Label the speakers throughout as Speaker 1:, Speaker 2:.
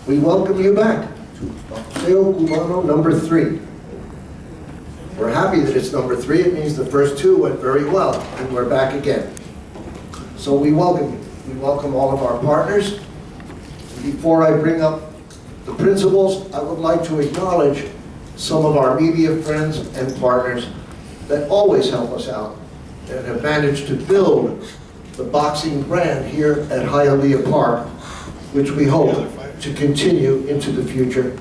Speaker 1: We welcome you back to Boxeo Cubano number 3. We're happy that it's number 3. It means the first 2 went very well, and we're back again. So we welcome you. We welcome all of our partners. Before I bring up the principals, I would like to acknowledge some of our media friends and partners that always help us out and have managed to build the boxing brand here at Hialeah Park, which we hope to continue into the future.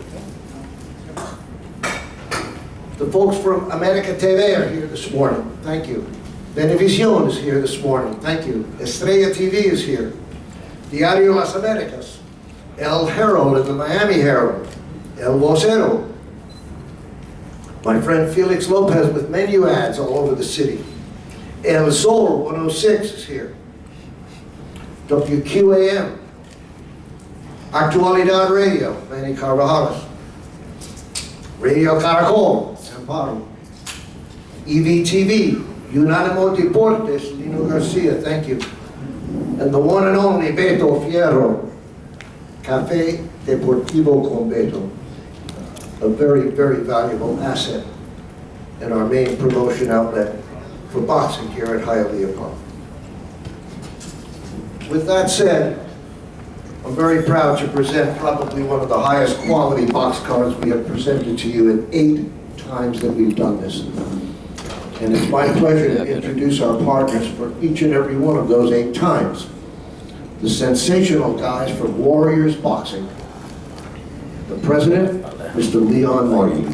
Speaker 1: The folks from America TV are here this morning. Thank you. Venevisión is here this morning. Thank you. Estrella TV is here. Diario Las Americas. El Herald and the Miami Herald. El Vocero. My friend Felix Lopez with menu ads all over the city. El Sol 106 is here. WQAM. Actualidad Radio, Manny Carvajal. Radio Caracol, Amparo. EVTV, Unánimo Deportes, Lino Garcia, thank you. And the one and only Beto Fierro, Café Deportivo con Beto. A very, very valuable asset and our main promotion outlet for boxing here at Hialeah Park. With that said, I'm very proud to present probably one of the highest quality boxcars we have presented to you in 8 times that we've done this. And it's my pleasure to introduce our partners for each and every one of those 8 times. The sensational guys from Warriors Boxing. The president, Mr. Leon Martin.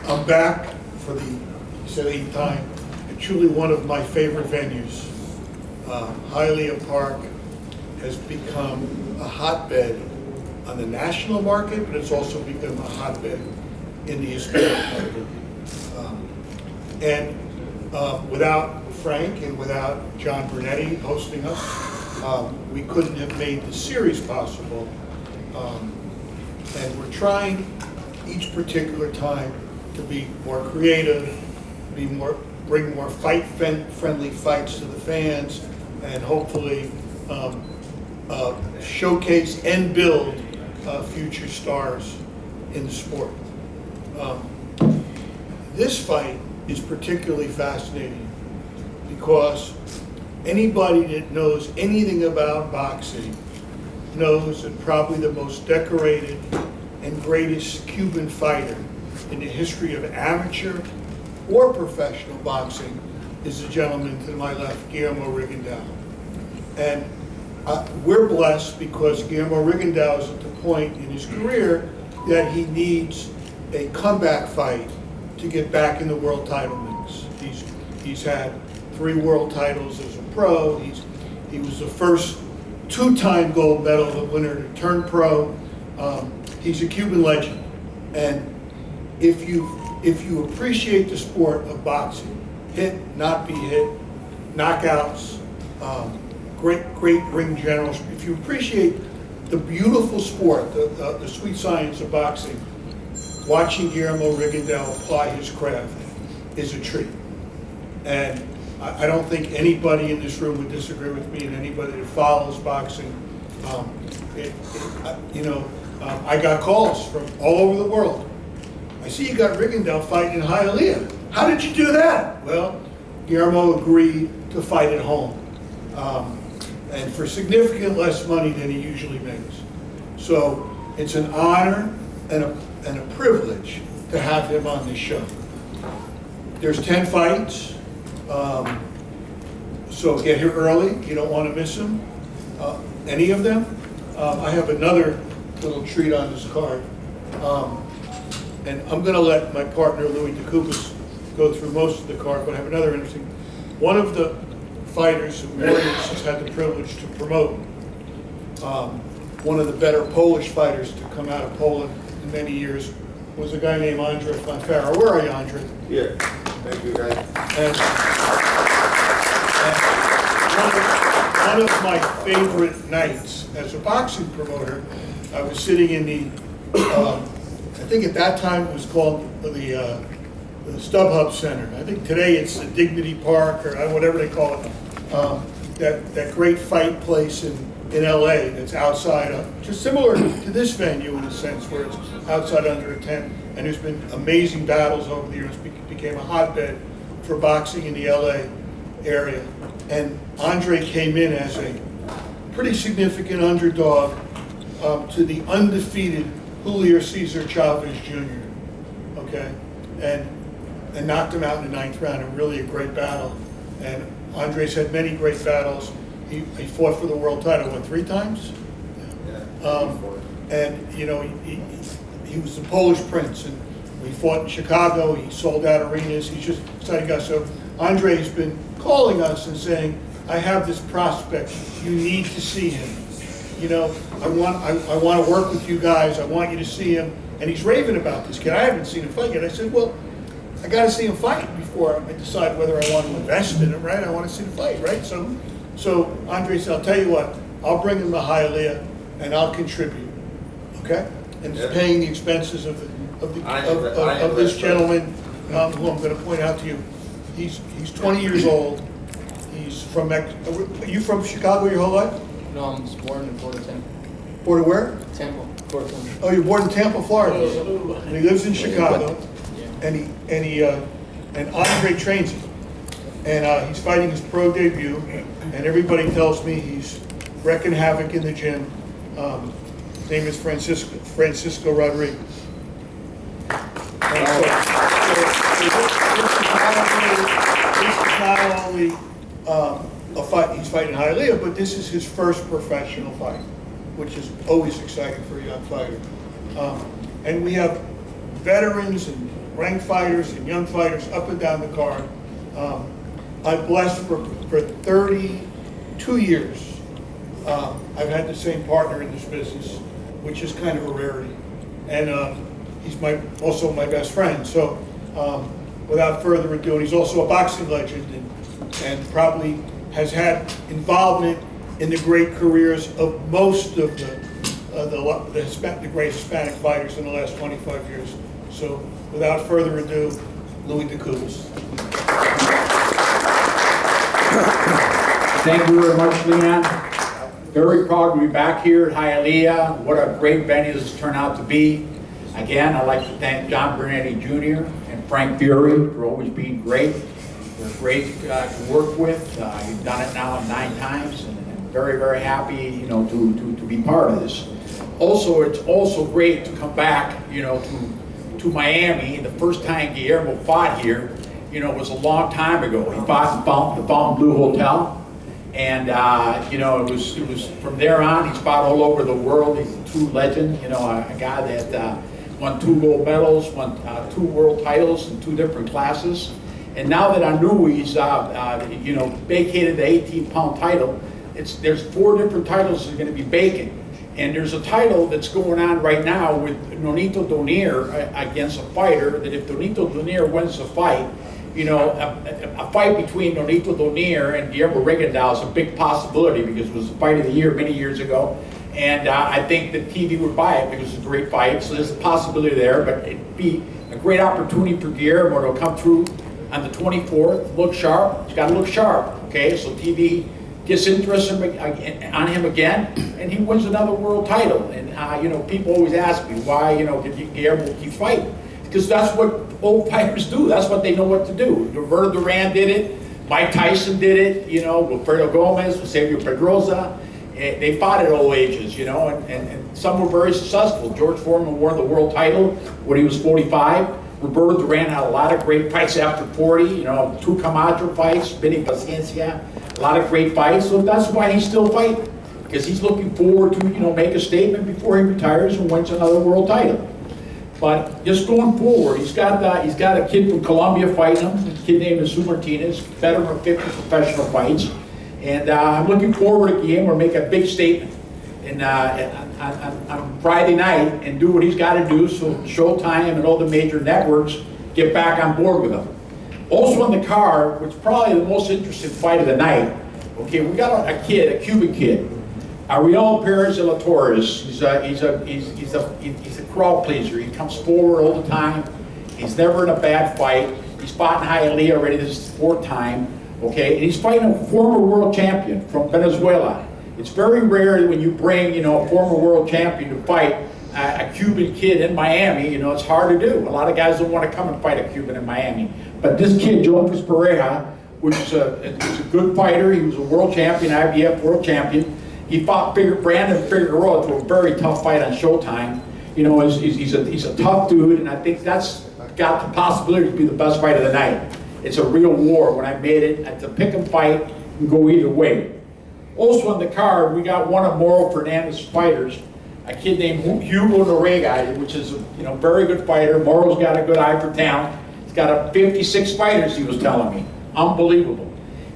Speaker 2: I'm back for the 8th time. Truly one of my favorite venues. Hialeah Park has become a hotbed on the national market, but it's also become a hotbed in the Hispanic market. Without Frank and without John Brunetti hosting us, we couldn't have made the series possible. And we're trying each particular time to be more creative, bring more fight-friendly fights to the fans, and hopefully showcase and build future stars in the sport. This fight is particularly fascinating because anybody that knows anything about boxing knows that probably the most decorated and greatest Cuban fighter in the history of amateur or professional boxing is the gentleman to my left, Guillermo Rigondeaux. And we're blessed because Guillermo Rigondeaux is at the point in his career that he needs a comeback fight to get back in the world title mix. He's had 3 world titles as a pro. He was the first 2-time gold medal winner to turn pro. He's a Cuban legend. And if you appreciate the sport of boxing, hit, not be hit, knockouts, great ring generals, if you appreciate the beautiful sport, the sweet science of boxing, watching Guillermo Rigondeaux apply his craft is a treat. And I don't think anybody in this room would disagree with me, and anybody that follows boxing. I got calls from all over the world. I see you got Rigondeaux fighting in Hialeah. How did you do that? Well, Guillermo agreed to fight at home, and for significantly less money than he usually makes. So it's an honor and a privilege to have him on this show. There's 10 fights, so get here early. You don't want to miss them, any of them. I have another little treat on this card. And I'm going to let my partner, Louis DeCoupas, go through most of the card, but I have another interesting. One of the fighters that Warriors has had the privilege to promote, one of the better Polish fighters to come out of Poland in many years, was a guy named Andre Fanfara. Where are you, Andre?
Speaker 3: Yeah, thank you, guys.
Speaker 2: And one of my favorite nights as a boxing promoter, I was sitting in the, I think at that time it was called the StubHub Center. I think today it's the Dignity Park or whatever they call it. that great fight place in LA that's outside, just similar to this venue in a sense, where it's outside under a tent. And there's been amazing battles over the years. Became a hotbed for boxing in the LA area. And Andre came in as a pretty significant underdog to the undefeated Julio Cesar Chavez Jr. Okay, and knocked him out in the 9th round. And really a great battle. And Andre's had many great battles. He fought for the world title, what, 3 times? And you know, he was the Polish Prince, and he fought in Chicago. He sold out arenas. He's just exciting guy. So Andre's been calling us and saying, "I have this prospect. You need to see him. You know, I want to work with you guys. I want you to see him." And he's raving about this kid. I haven't seen him fight yet. I said, "Well, I got to see him fight before I decide whether I want to invest in him, right? I want to see him fight, right?" So Andre said, "I'll tell you what. I'll bring him to Hialeah, and I'll contribute, okay? And it's paying the expenses of this gentleman, who I'm going to point out to you. He's 20 years old. He's from Are you from Chicago your whole life?
Speaker 4: No, I was born in Florida, Tampa.
Speaker 2: Born where?
Speaker 4: Tampa, Florida.
Speaker 2: Oh, you're born in Tampa, Florida. And he lives in Chicago.
Speaker 4: Yeah.
Speaker 2: And Andre trains him. And he's fighting his pro debut. And everybody tells me he's wrecking havoc in the gym. His name is Francisco Rodriguez. And so this is not only a fight, he's fighting Hialeah, but this is his first professional fight, which is always exciting for a young fighter. And we have veterans and ranked fighters and young fighters up and down the card. I'm blessed for 32 years. I've had the same partner in this business, which is kind of a rarity. And he's also my best friend. So without further ado, and he's also a boxing legend and probably has had involvement in the great careers of most of the great Hispanic fighters in the last 25 years. So without further ado, Louis DeCubas.
Speaker 5: Thank you very much, Leon. Very proud to be back here at Hialeah. What a great venue this has turned out to be. Again, I'd like to thank John Bernetti Jr. and Frank Fury for always being great. They're great to work with. You've done it now 9 times, and very, very happy, to be part of this. Also, it's also great to come back, to Miami. The first time Guillermo fought here, was a long time ago. He fought in the Fontainebleau Hotel. And it was from there on, he's fought all over the world. He's a true legend, a guy that won 2 gold medals, won 2 world titles in 2 different classes. And now that I knew he's, vacated the 18-pound title, there's 4 different titles that are going to be vacant. And there's a title that's going on right now with Nonito Donaire against a fighter that if Nonito Donaire wins the fight, a fight between Nonito Donaire and Guillermo Rigondeaux is a big possibility because it was the fight of the year many years ago. And I think that TV would buy it because it's a great fight. So there's a possibility there, but it'd be a great opportunity for Guillermo to come through on the 24th, look sharp. He's got to look sharp, okay? So TV gets interested on him again, and he wins another world title. And people always ask me why, did Guillermo keep fighting? Because that's what old fighters do. That's what they know what to do. Roberto Duran did it. Mike Tyson did it. Wilfredo Gomez, Eusebio Pedrosa. They fought at all ages, and some were very successful. George Foreman won the world title when he was 45. Roberto Duran had a lot of great fights after 40. 2 Camacho fights, Benny Paciencia, a lot of great fights. So that's why he's still fighting, because he's looking forward to make a statement before he retires and wins another world title. But just going forward, he's got a kid from Colombia fighting him, a kid named Jesus Martinez, veteran of 50 professional fights. And I'm looking forward to Guillermo to make a big statement on Friday night and do what he's got to do so Showtime and all the major networks get back on board with him. Also on the card, which is probably the most interesting fight of the night, okay, we got a Cuban kid, Ariel Perez de la Torres. He's a crowd pleaser. He comes forward all the time. He's never in a bad fight. He's fought in Hialeah already. This is his 4th time. okay? And he's fighting a former world champion from Venezuela. It's very rare when you bring, you know, a former world champion to fight a Cuban kid in Miami. You know, it's hard to do. A lot of guys don't want to come and fight a Cuban in Miami. But this kid, Jonas Pareja, which is a good fighter. He was a world champion, IBF world champion. He fought Brandon Figueroa to a very tough fight on Showtime. You know, he's a tough dude, and I think that's got the possibility to be the best fight of the night. It's a real war. When I made it, it's a pick and fight, you can go either way. Also on the card, we got one of Mauro Fernandez's fighters, a kid named Hugo Noriega, which is a very good fighter. Mauro's got a good eye for talent. He's got 56 fighters, he was telling me. Unbelievable.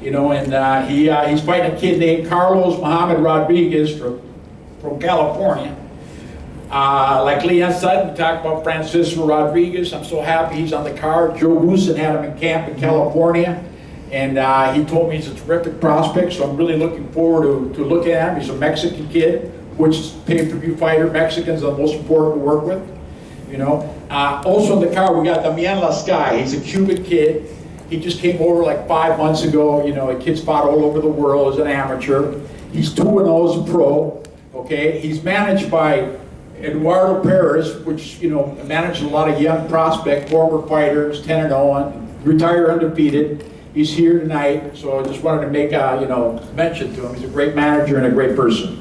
Speaker 5: You know, and he's fighting a kid named Carlos Muhammad Rodriguez from California. Like Leon said, we talked about Francisco Rodriguez. I'm so happy he's on the card. Joe Goosen had him in camp in California, and he told me he's a terrific prospect, so I'm really looking forward to looking at him. He's a Mexican kid, which is pay-per-view fighter. Mexicans are the most important to work with, you know. Also on the card, we got Damian Lascai. He's a Cuban kid. He just came over like 5 months ago. You know, a kid's fought all over the world as an amateur. He's 2-0 as a pro, okay? He's managed by Eduardo Perez, which, you know, managed a lot of young prospect, former fighters, 10-0, retired undefeated. He's here tonight, so I just wanted to make a, you know, mention to him. He's a great manager and a great person.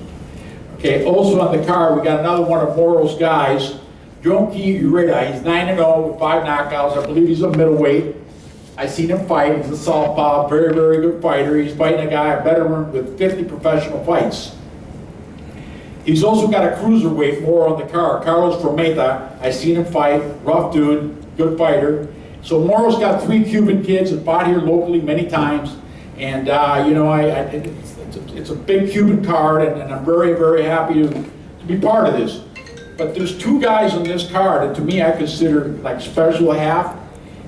Speaker 5: Okay, also on the card, we got another one of Mauro's guys, Jonki Ureta. He's 9-0 with 5 knockouts. I believe he's a middleweight. I seen him fight. He's a southpaw, very, very good fighter. He's fighting a guy, a veteran with 50 professional fights. He's also got a cruiserweight more on the card, Carlos Formeta. I seen him fight, rough dude, good fighter. So Mauro's got 3 Cuban kids that fought here locally many times. And you know, it's a big Cuban card, and I'm very, very happy to be part of this. But there's 2 guys on this card that to me I consider like special half.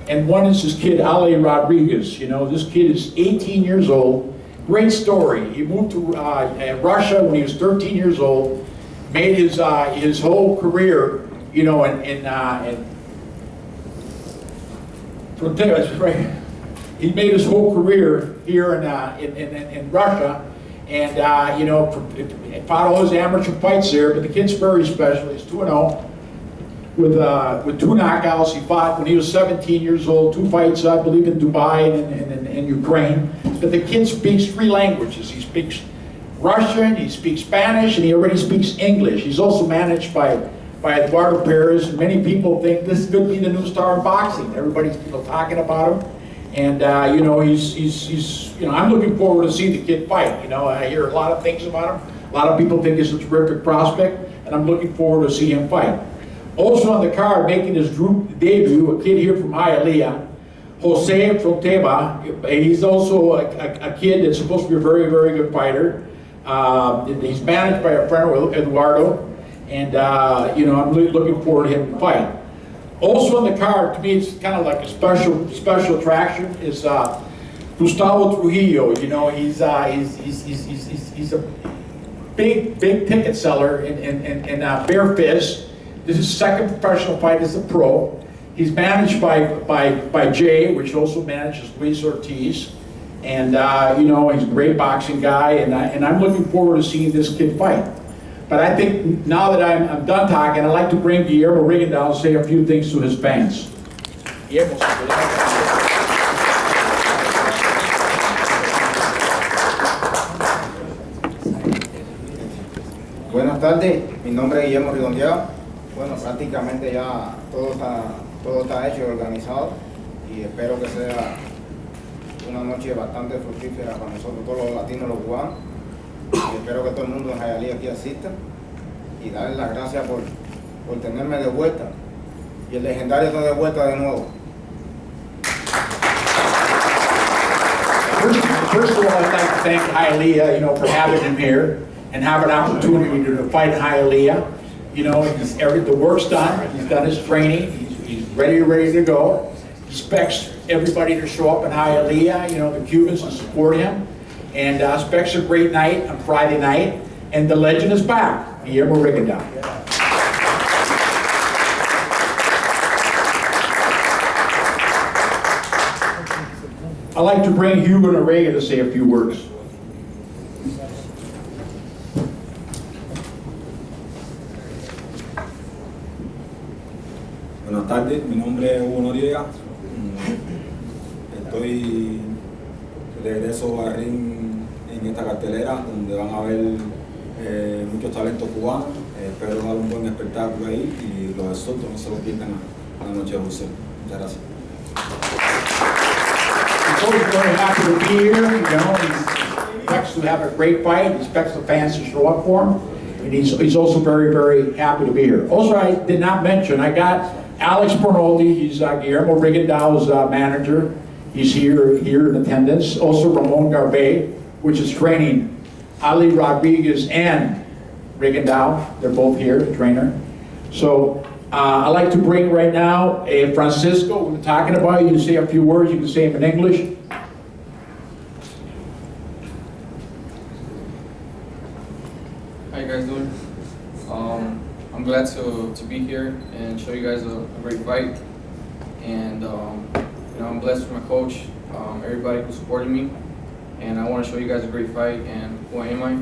Speaker 5: And one is this kid, Ale Rodriguez. You know, this kid is 18 years old. Great story. He moved to Russia when he was 13 years old. Made his whole career, you know, he made his whole career here in Russia, and you know, fought all his amateur fights there. But the kid's very special. He's 2-0. With 2 knockouts. He fought when he was 17 years old, 2 fights, I believe, in Dubai and in Ukraine. But the kid speaks 3 languages. He speaks Russian, he speaks Spanish, and he already speaks English. He's also managed by Eduardo Perez. Many people think this could be the new star in boxing. Everybody's, you know, talking about him. And you know, he's you know, I'm looking forward to see the kid fight. You know, I hear a lot of things about him. A lot of people think he's a terrific prospect, and I'm looking forward to see him fight. Also on the card, making his group debut, a kid here from Hialeah, Jose Fronteba. He's also a kid that's supposed to be a very, very good fighter. He's managed by a friend, Eduardo, and you know, I'm really looking forward to him to fight. Also on the card, to me, it's kind of like a special attraction, is Gustavo Trujillo. You know, he's a big ticket seller in Bare Fist. This is his 2nd professional fight as a pro. He's managed by Jay, which also manages Luis Ortiz. And you know, he's a great boxing guy, and I'm looking forward to seeing this kid fight. But I think now that I'm done talking, I'd like to bring Guillermo Rigondeaux and say a few things to his fans. Guillermo,
Speaker 3: Buenas tardes, mi nombre es Guillermo Rigondeaux. Bueno, prácticamente ya todo está hecho y organizado, y espero que sea una noche bastante fructífera para nosotros, todos los latinos, los cubanos, y espero que todo el mundo en Hialeah aquí asista, y darles las gracias por tenerme de vuelta, y el legendario está de vuelta de nuevo.
Speaker 5: First of all, I'd like to thank Hialeah, you know, for having him here and have an opportunity to fight in Hialeah. You know, the work's done. He's done his training. He's ready to go. He expects everybody to show up in Hialeah, you know, the Cubans, to support him. And expects a great night on Friday night. And the legend is back, Guillermo Rigondeaux. I'd like to bring Hugo Noriega to say a few words.
Speaker 6: Buenas tardes, mi nombre es Hugo Noriega. Estoy de regreso a ring en esta cartelera donde van a ver muchos talentos cubanos. Espero dar un buen espectáculo ahí y los exhorto no se lo pierdan a la noche de boxeo. Muchas gracias.
Speaker 5: He's always very happy to be here. You know, he expects to have a great fight. He expects the fans to show up for him. And he's also very, very happy to be here. Also, I did not mention, I got Alex Bernoldi. He's Guillermo Rigondeaux's manager. He's here in attendance. Also, Ramon Garbe, which is training Ali Rodriguez and Rigondeaux. They're both here, the trainer. So I'd like to bring right now Francisco. We're talking about you. You say a few words. You can say them in English.
Speaker 4: How you guys doing? I'm glad to be here and show you guys a great fight. And you know, I'm blessed with my coach, everybody who supported me. And I want to show you guys a great fight and who am I.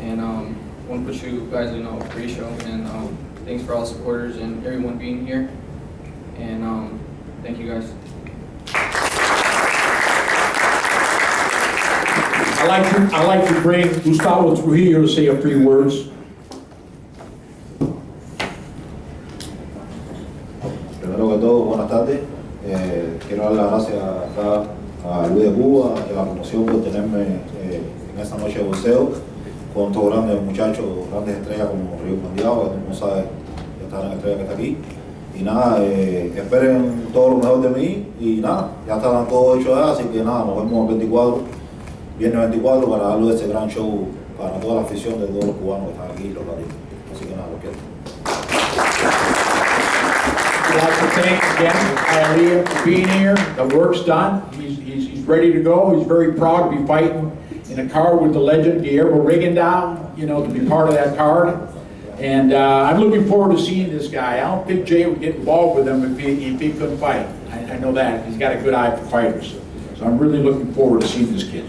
Speaker 4: And I want to put you guys in a great show. And thanks for all the supporters and everyone being here. And thank you guys.
Speaker 5: I'd like to bring Gustavo Trujillo to say a few words.
Speaker 7: Primero que todo, buenas tardes. Quiero dar las gracias acá a Luis de Cuba y a la promoción por tenerme en esta noche de boxeo con estos grandes muchachos, grandes estrellas como Río Mundial, que todo el mundo sabe que esta gran estrella que está aquí. Y nada, esperen todo lo mejor de mí y nada, ya estarán todos hechos ya, así que nada, nos vemos el 24, viernes 24 para darle ese gran show para toda la afición de todos los cubanos que están aquí, los latinos. Así que nada, lo quiero.
Speaker 5: I'd like to thank again Hialeah for being here. The work's done. He's ready to go. He's very proud to be fighting in a card with the legend Guillermo Rigondeaux, you know, to be part of that card. And I'm looking forward to seeing this guy. I don't think Jay would get involved with him if he couldn't fight. I know that. He's got a good eye for fighters. So I'm really looking forward to seeing this kid.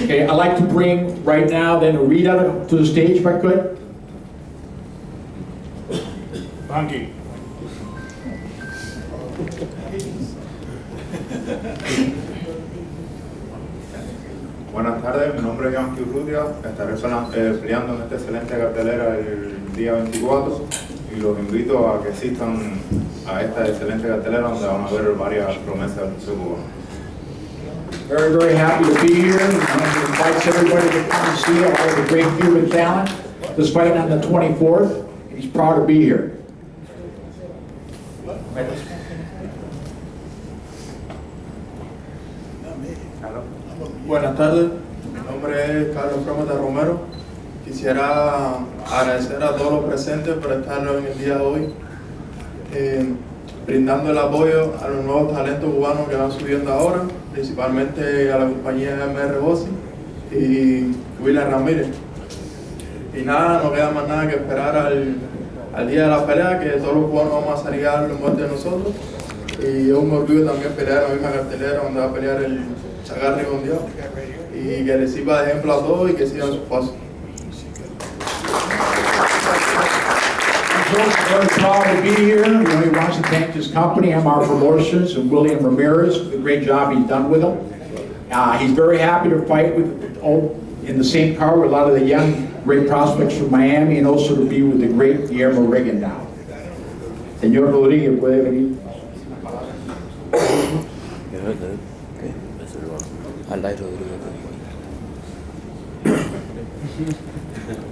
Speaker 5: Okay, I'd like to bring right now then Rita to the stage if I could.
Speaker 2: Thank you.
Speaker 8: Buenas tardes, mi nombre es Jan Urrutia, estaré peleando en esta excelente cartelera el día 24 y los invito a que asistan a esta excelente cartelera donde van a ver varias promesas del boxeo cubano.
Speaker 5: Very, very happy to be here. He invites everybody to come and see all of the great Cuban talent that's fighting on the 24th, and he's proud to be here.
Speaker 9: Buenas tardes, mi nombre es Carlos Prometa Romero. Quisiera agradecer a todos los presentes por estar en el día de hoy, brindando el apoyo a los nuevos talentos cubanos que van subiendo ahora, principalmente a la compañía MR Bossi y William Ramírez. Y nada, no queda más nada que esperar al día de la pelea, que todos los cubanos vamos a salir a dar lo mejor de nosotros. Y es un orgullo también pelear en la misma cartelera donde va a pelear el Chagarri Mundial, y que le sirva de ejemplo a todos y que sigan sus pasos.
Speaker 5: He's also very proud to be here. You know, he wants to thank his company, MR Promotions, and William Ramirez for the great job he's done with them. He's very happy to fight in the same car with a lot of the young, great prospects from Miami, and also to be with the great Guillermo Rigondeaux. Señor Rodríguez, puede venir.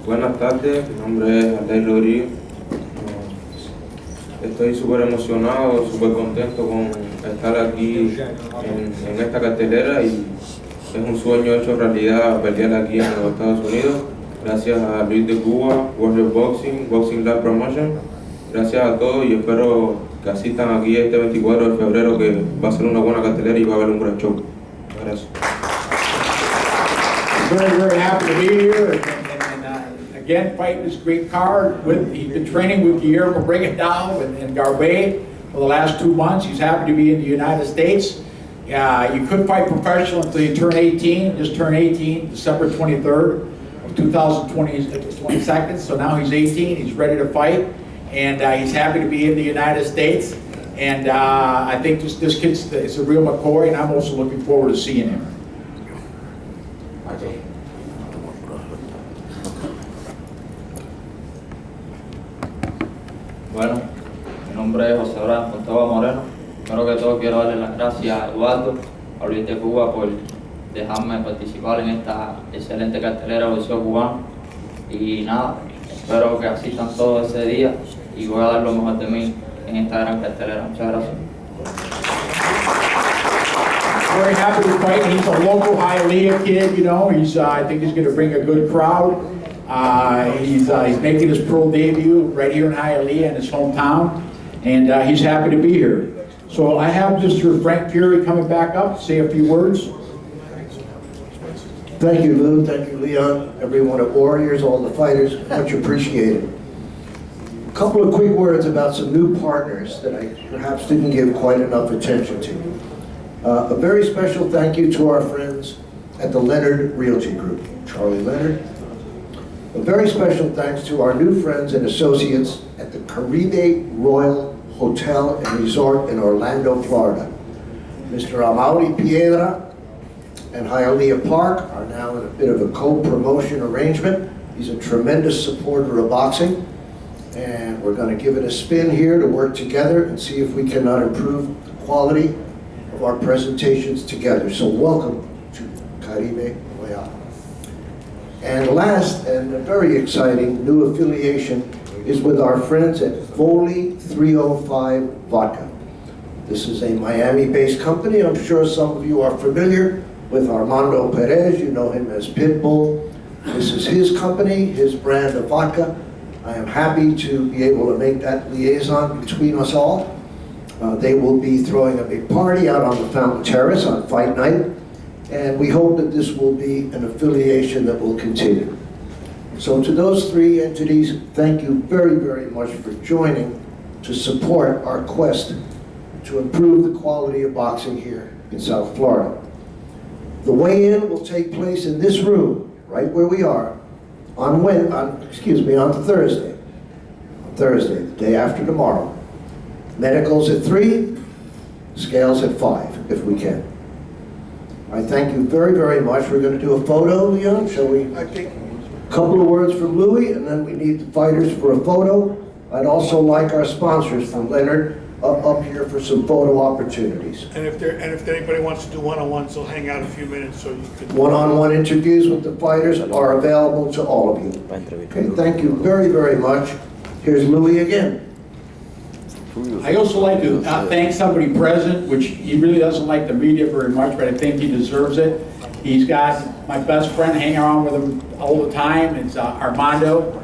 Speaker 10: Buenas tardes, mi nombre es Alday Rodríguez. Estoy súper emocionado, súper contento con estar aquí en esta cartelera y es un sueño hecho realidad pelear aquí en los Estados Unidos. Gracias a Luis de Cuba, Warrior Boxing, Boxing Live Promotion. Gracias a todos y espero que asistan aquí este 24 de febrero, que va a ser una buena cartelera y va a haber un gran show. Gracias.
Speaker 5: Very, very happy to be here, and again, fighting this great card. He's been training with Guillermo Rigondeaux and Garbe for the last 2 months. He's happy to be in the United States. You could fight professional until you turn 18, just turned 18, December 23rd of 2022, so now he's 18, he's ready to fight, and he's happy to be in the United States, and I think this kid's is a real McCoy, and I'm also looking forward to seeing him.
Speaker 11: Bueno, mi nombre es José Abraham Contaba Moreno. Primero que todo quiero darle las gracias a Eduardo, a Luis de Cuba por dejarme participar en esta excelente cartelera de boxeo cubano. Y nada, espero que asistan todos ese día y voy a dar lo mejor de mí en esta gran cartelera. Muchas gracias.
Speaker 5: Very happy to fight. He's a local Hialeah kid, you know. I think he's going to bring a good crowd. He's making his pro debut right here in Hialeah in his hometown, and he's happy to be here. So I have Mr. Frank Fury coming back up to say a few words.
Speaker 1: Thank you, Lou. Thank you, Leon. Everyone at Warriors, all the fighters, much appreciated. A couple of quick words about some new partners that I perhaps didn't give quite enough attention to. A very special thank you to our friends at the Leonard Realty Group, Charlie Leonard. A very special thanks to our new friends and associates at the Caribe Royal Hotel and Resort in Orlando, Florida. Mr. Amaury Piedra and Hialeah Park are now in a bit of a co-promotion arrangement. He's a tremendous supporter of boxing, and we're going to give it a spin here to work together and see if we cannot improve the quality of our presentations together. So welcome to Caribe Royal. And last, and a very exciting new affiliation is with our friends at Foley 305 Vodka. This is a Miami-based company. I'm sure some of you are familiar with Armando Perez. You know him as Pitbull. This is his company, his brand of vodka. I am happy to be able to make that liaison between us all. They will be throwing a big party out on the Fountain Terrace on fight night, and we hope that this will be an affiliation that will continue. So to those three entities, thank you very, very much for joining to support our quest to improve the quality of boxing here in South Florida. The weigh-in will take place in this room, right where we are, on Thursday. On Thursday, the day after tomorrow. Medicals at 3, scales at 5, if we can. I thank you very, very much. We're going to do a photo, Leon, shall we?
Speaker 2: I think.
Speaker 1: A couple of words from Louis, and then we need the fighters for a photo. I'd also like our sponsors from Leonard up here for some photo opportunities.
Speaker 2: And if anybody wants to do one-on-ones, they'll hang out a few minutes so you can.
Speaker 1: One-on-one interviews with the fighters are available to all of you. Okay, thank you very, very much. Here's Louis again.
Speaker 5: I also like to thank somebody present, which he really doesn't like the media very much, but I think he deserves it. He's got my best friend hanging around with him all the time. It's Armando.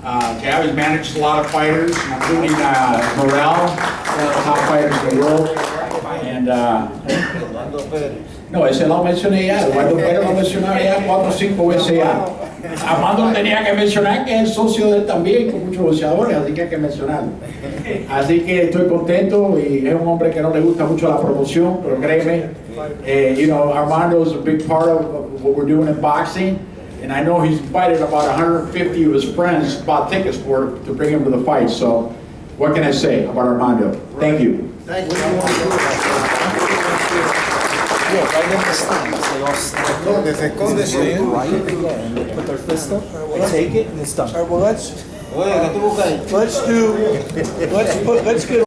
Speaker 5: Gabby's managed a lot of fighters, including Morel, one of the top fighters in the world. And no, ese lo mencioné ya, Eduardo Pérez lo mencionaba ya 4 o 5 veces ya. Armando tenía que mencionar que es socio de él también, con muchos boxeadores, así que hay que mencionarlo. Así que estoy contento, y es un hombre que no le gusta mucho la promoción, pero créeme, you know, Armando is a big part of what we're doing in boxing, and I know he's invited about 150 of his friends, bought tickets to bring him to the fight, so what can I say about Armando? Thank you.
Speaker 1: Thank you.
Speaker 12: Yeah, right in the stands. They all stand there. Right and put their fist up. They take it and it's done.
Speaker 2: All right, well, let's get